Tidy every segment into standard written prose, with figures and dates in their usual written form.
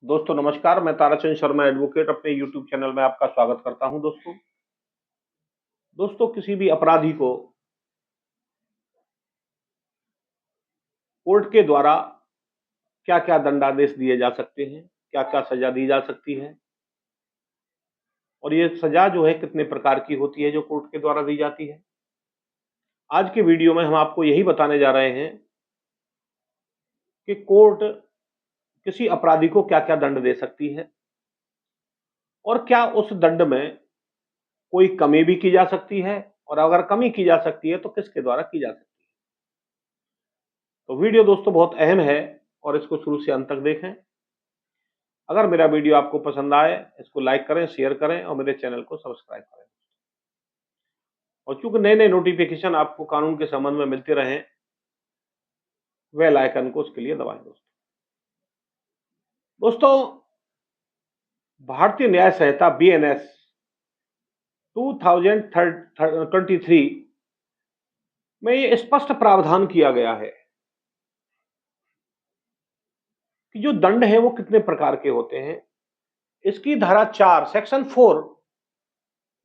दोस्तों नमस्कार, मैं ताराचंद शर्मा एडवोकेट अपने YouTube चैनल में आपका स्वागत करता हूं। दोस्तों किसी भी अपराधी को कोर्ट के द्वारा क्या-क्या दंडादेश दिए जा सकते हैं, क्या-क्या सजा दी जा सकती है और ये सजा जो है कितने प्रकार की होती है जो कोर्ट के द्वारा दी जाती है। आज के वीडियो में हम आपको यही बताने जा रहे हैं कि कोर्ट किसी अपराधी को क्या-क्या दंड दे सकती है और क्या उस दंड में कोई कमी भी की जा सकती है और अगर कमी की जा सकती है तो किसके द्वारा की जा सकती है। तो वीडियो दोस्तों बहुत अहम है और इसको शुरू से अंत तक देखें। अगर मेरा वीडियो आपको पसंद आए इसको लाइक करें, शेयर करें और मेरे चैनल को सब्सक्राइब करें। और चूंकि नए-नए नोटिफिकेशन आपको कानून के संबंध में मिलते रहें, बेल आइकन को उसके लिए दबाएं। दोस्तों भारतीय न्याय संहिता BNS 2023 में ये स्पष्ट प्रावधान किया गया है कि जो दंड है वो कितने प्रकार के होते हैं। इसकी धारा 4 सेक्शन 4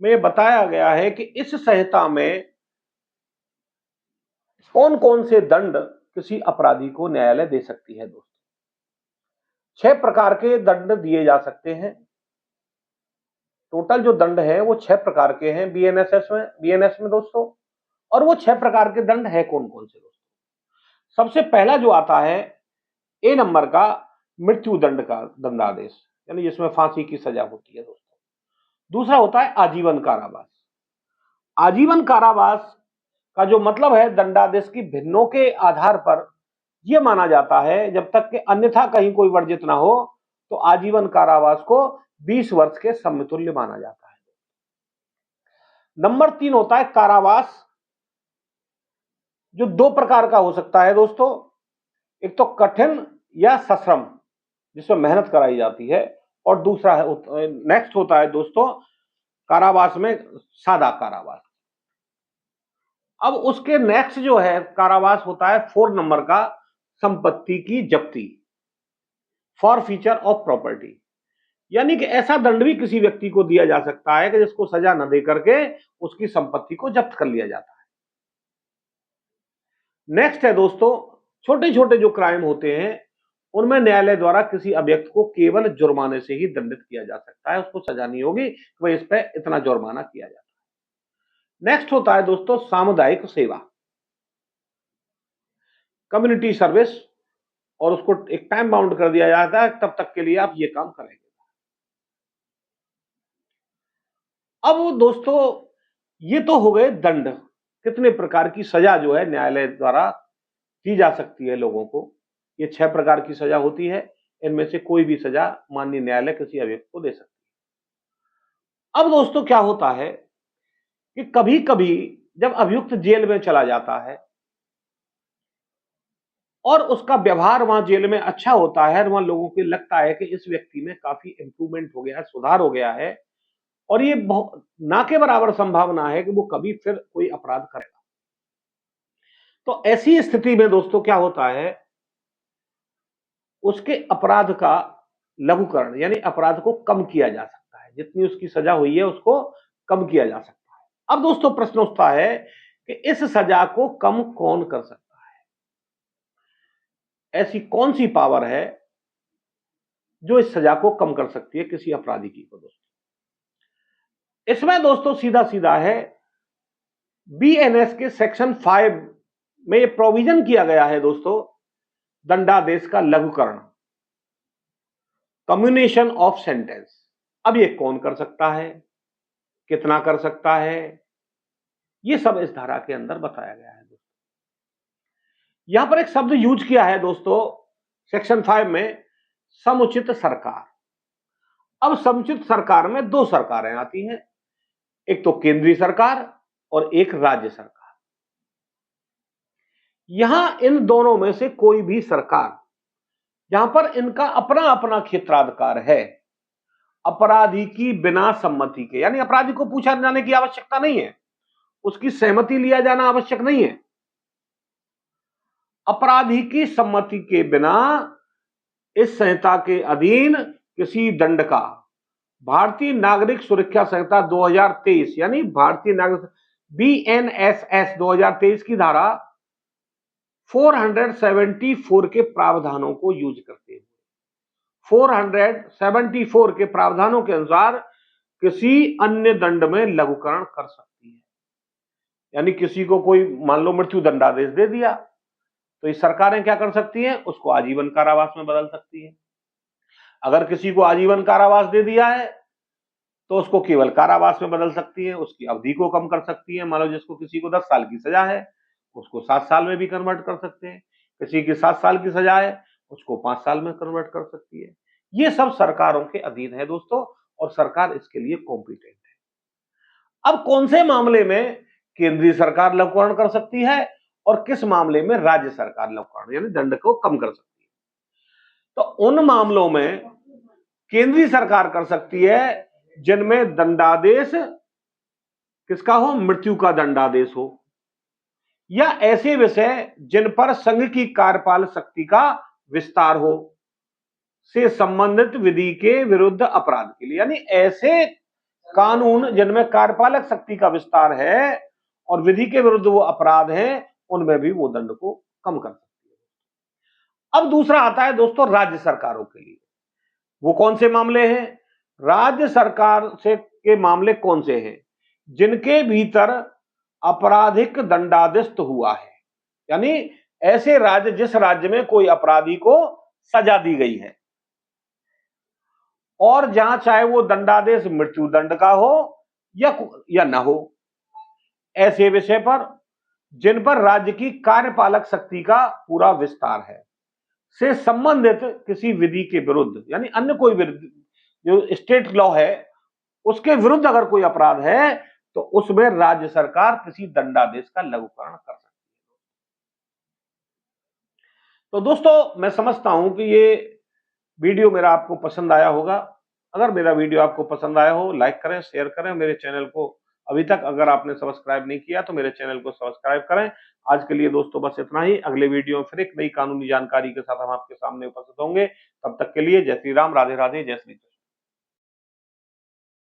में बताया गया है कि इस संहिता में कौन-कौन से दंड किसी अपराधी को न्यायालय दे सकती है। दोस्तों 6 प्रकार के दंड दिए जा सकते हैं। टोटल जो दंड है वो 6 प्रकार के हैं BNS में दोस्तों। और वो 6 प्रकार के दंड है कौन-कौन से दोस्तों। सबसे पहला जो आता है A नंबर का मृत्यु दंड का दंडादेश, यानी जिसमें फांसी की सजा होती है दोस्तों। दूसरा होता है आजीवन कारावास। आजीवन कारावास का जो मतलब है दंडादेश की भिन्नों के आधार पर यह माना जाता है जब तक कि अन्यथा कहीं कोई वर्जित ना हो तो आजीवन कारावास को 20 वर्ष के समतुल्य माना जाता है। नंबर 3 होता है कारावास, जो 2 प्रकार का हो सकता है दोस्तों। एक तो कठिन या सश्रम जिसमें मेहनत कराई जाती है, और दूसरा है नेक्स्ट होता है दोस्तों कारावास में सादा कारावास। अब उसके नेक्स्ट जो है कारावास होता है 4 नंबर का संपत्ति की जब्ती, फॉर फीचर ऑफ प्रॉपर्टी, यानी कि ऐसा दंड भी किसी व्यक्ति को दिया जा सकता है कि जिसको सजा न दे करके उसकी संपत्ति को जब्त कर लिया जाता है। नेक्स्ट है दोस्तों छोटे छोटे जो क्राइम होते हैं उनमें न्यायालय द्वारा किसी अभियुक्त को केवल जुर्माने से ही दंडित किया जा सकता है, उसको सजा नहीं होगी कि भाई इस पे इतना जुर्माना किया जाता है। नेक्स्ट होता है दोस्तों सामुदायिक सेवा, कम्युनिटी सर्विस, और उसको एक टाइम बाउंड कर दिया जाता है तब तक के लिए आप ये काम करेंगे। अब दोस्तों ये तो हो गए दंड, कितने प्रकार की सजा जो है न्यायालय द्वारा दी जा सकती है लोगों को। ये 6 प्रकार की सजा होती है, इनमें से कोई भी सजा माननीय न्यायालय किसी अभियुक्त को दे सकती है। अब दोस्तों क्या होता है कि कभी कभी जब अभियुक्त जेल में चला जाता है और उसका व्यवहार वहां जेल में अच्छा होता है, वहां लोगों को लगता है कि इस व्यक्ति में काफी इंप्रूवमेंट हो गया है, सुधार हो गया है, और ये ना के बराबर संभावना है कि वो कभी फिर कोई अपराध करेगा। तो ऐसी स्थिति में दोस्तों क्या होता है, उसके अपराध का लघुकरण यानी अपराध को कम किया जा सकता है, जितनी उसकी सजा हुई है उसको कम किया जा सकता है। अब दोस्तों प्रश्न उठता है कि इस सजा को कम कौन कर सकता है, ऐसी कौन सी पावर है जो इस सजा को कम कर सकती है किसी अपराधी की को। दोस्तों इसमें दोस्तों सीधा सीधा है BNS के सेक्शन 5 में यह प्रोविजन किया गया है दोस्तों दंडादेश का लघुकरण, कम्युनेशन ऑफ सेंटेंस। अब ये कौन कर सकता है, कितना कर सकता है, ये सब इस धारा के अंदर बताया गया है। दोस्तों यहां पर एक शब्द यूज किया है दोस्तों सेक्शन 5 में, समुचित सरकार। अब समुचित सरकार में 2 सरकारें आती हैं, एक तो केंद्रीय सरकार और एक राज्य सरकार। यहां इन दोनों में से कोई भी सरकार जहां पर इनका अपना अपना क्षेत्राधिकार है, अपराधी की बिना सम्मति के, यानी अपराधी को पूछा जाने की आवश्यकता नहीं है, उसकी सहमति लिया जाना आवश्यक नहीं है, अपराधी की सम्मति के बिना इस संहिता के अधीन किसी दंड का भारतीय नागरिक सुरक्षा संहिता 2023 यानी भारतीय नागरिक BNSS 2023 की धारा 474 के प्रावधानों को यूज करते हैं। 474 के प्रावधानों के अनुसार किसी अन्य दंड में लघुकरण कर सकती है। यानी किसी को कोई मान लो मृत्यु दंडादेश दे दिया तो इस सरकारें क्या कर सकती हैं, उसको आजीवन कारावास में बदल सकती है। अगर किसी को आजीवन कारावास दे दिया है तो उसको केवल कारावास में बदल सकती है, उसकी अवधि को कम कर सकती है। मान लो जिसको किसी को 10 साल की सजा है उसको 7 साल में भी कन्वर्ट कर सकते हैं, किसी की 7 साल की सजा है उसको 5 साल में कन्वर्ट कर सकती है। ये सब सरकारों के अधीन है दोस्तों, और सरकार इसके लिए कॉम्पिटेंट है। अब कौन से मामले में केंद्रीय सरकार लघुकरण कर सकती है और किस मामले में राज्य सरकार लघुकरण यानी दंड को कम कर सकती है? तो उन मामलों में केंद्रीय सरकार कर सकती है जिनमें दंडादेश किसका हो, मृत्यु का दंडादेश हो, या ऐसे विषय जिन पर संघ की कार्यपालक शक्ति का विस्तार हो से संबंधित विधि के विरुद्ध अपराध के लिए। यानी ऐसे कानून जिनमें कार्यपालक शक्ति का विस्तार है और विधि के विरुद्ध वो अपराध है, उनमें भी वो दंड को कम कर सकती है। अब दूसरा आता है दोस्तों राज्य सरकारों के लिए। वो कौन से मामले हैं? राज्य सरकार से के मामले कौन से हैं? जिनके भीतर आपराधिक दंडादेश हुआ है, यानी ऐसे राज्य जिस राज्य में कोई अपराधी को सजा दी गई है और जहां चाहे वो दंडादेश मृत्यु दंड का हो या न हो, ऐसे विषय पर जिन पर राज्य की कार्यपालक शक्ति का पूरा विस्तार है से संबंधित किसी विधि के विरुद्ध, यानी अन्य कोई विधि जो स्टेट लॉ है उसके विरुद्ध अगर कोई अपराध है तो उसमें राज्य सरकार किसी दंडादेश का लघुकरण कर सकती है। तो दोस्तों मैं समझता हूं कि ये वीडियो मेरा आपको पसंद आया होगा। अगर मेरा वीडियो आपको पसंद आया हो लाइक करें, शेयर करें। मेरे चैनल को अभी तक अगर आपने सब्सक्राइब नहीं किया तो मेरे चैनल को सब्सक्राइब करें। आज के लिए दोस्तों बस इतना ही। अगले वीडियो में फिर एक नई कानूनी जानकारी के साथ हम आपके सामने उपस्थित होंगे। तब तक के लिए जय श्री राम, राधे राधे, जय श्री कृष्ण।